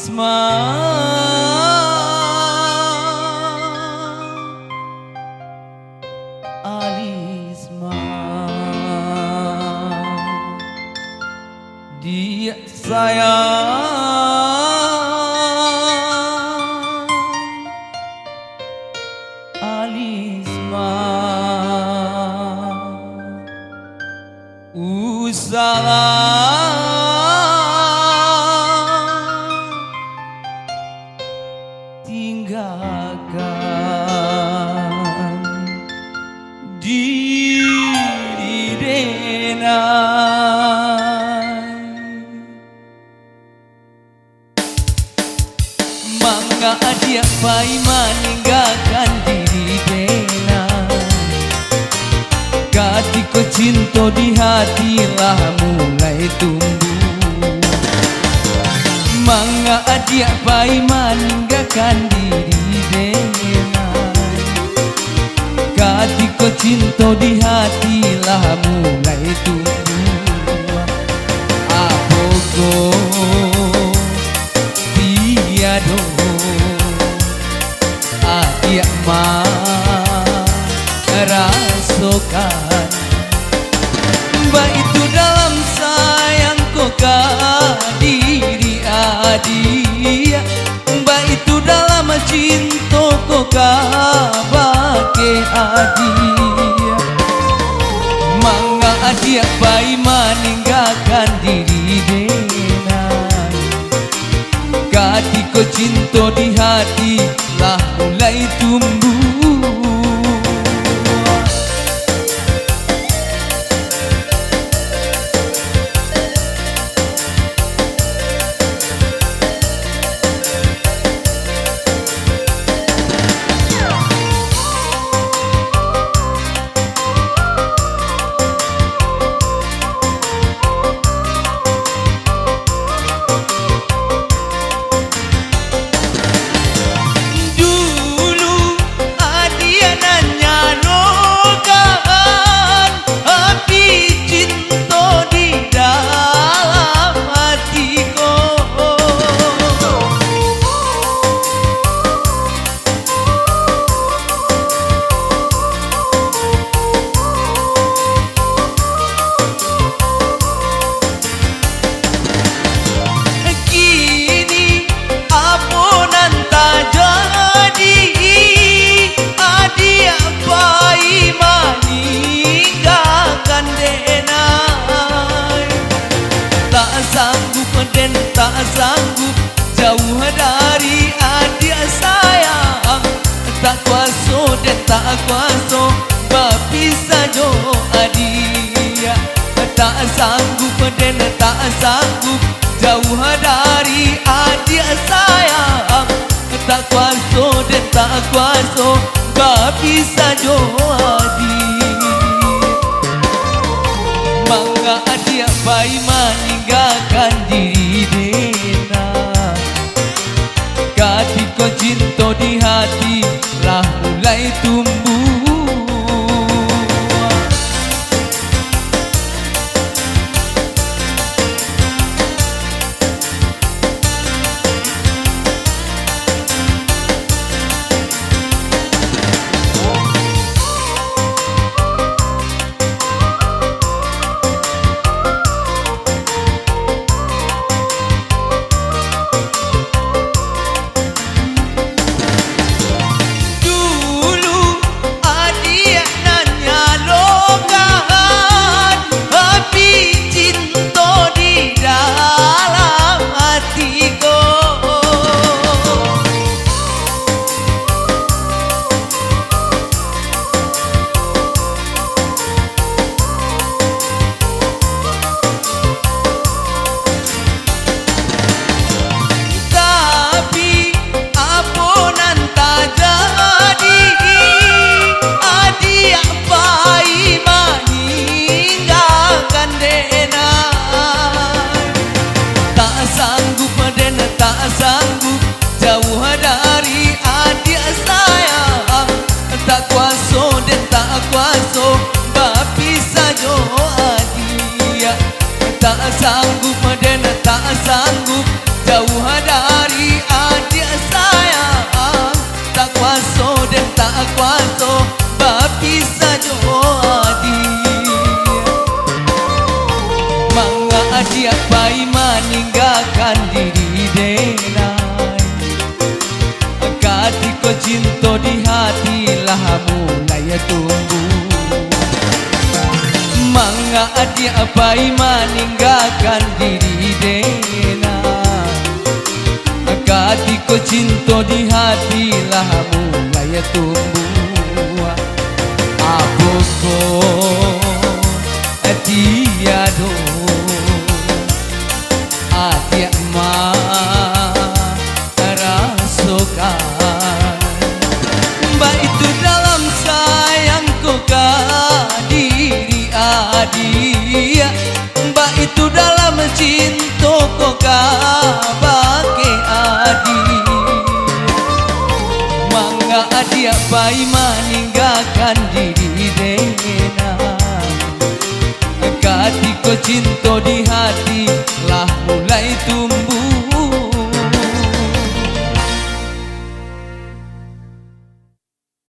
Alisma Alisma dia sayang Alisma usaha tinggalkan diri denai mangga dia pai meninggalkan diri denai ketika cinta di hatilah mulai tumbuh mangga dia pai meninggalkan diri denai ketika cinta di hatilah mulai tumbuh apogo tiado adia rasakan mbak itu dalam sayangku ke diri adia mbak itu dalam cintaku ke bake adia mangga adia bayi meninggalkan diri denai ketika cinta di hati lah mulai tumbuh tak sanggup jauh dari adik sayang tak kuasa dan tak kuasa berpisah jo adia tak sanggup dan tak sanggup jauh dari adik sayang tak kuasa dan tak kuasa berpisah jo adia mangga adia bayi meninggalkan diri denai ketika cinta di hati lah mulai tumbuh sanggup jauh dari adik sayang tak kuasa dan tak kuasa berpisah jo adia tak sanggup dan tak sanggup jauh dari dia pai meninggalkan diri denai. Ketika cinta di hati lah mulai tumbuh. Mangga dia pai meninggalkan diri denai. Ketika cinta di hati lah mulai tumbuh. Apoko tiado atiak rasukan. Mbak itu dalam sayangku ke diri adia. Mbak itu dalam cintaku ke bagi adi. Mangga adia pai meninggalkan diri dena. Ketika cinta di hati lah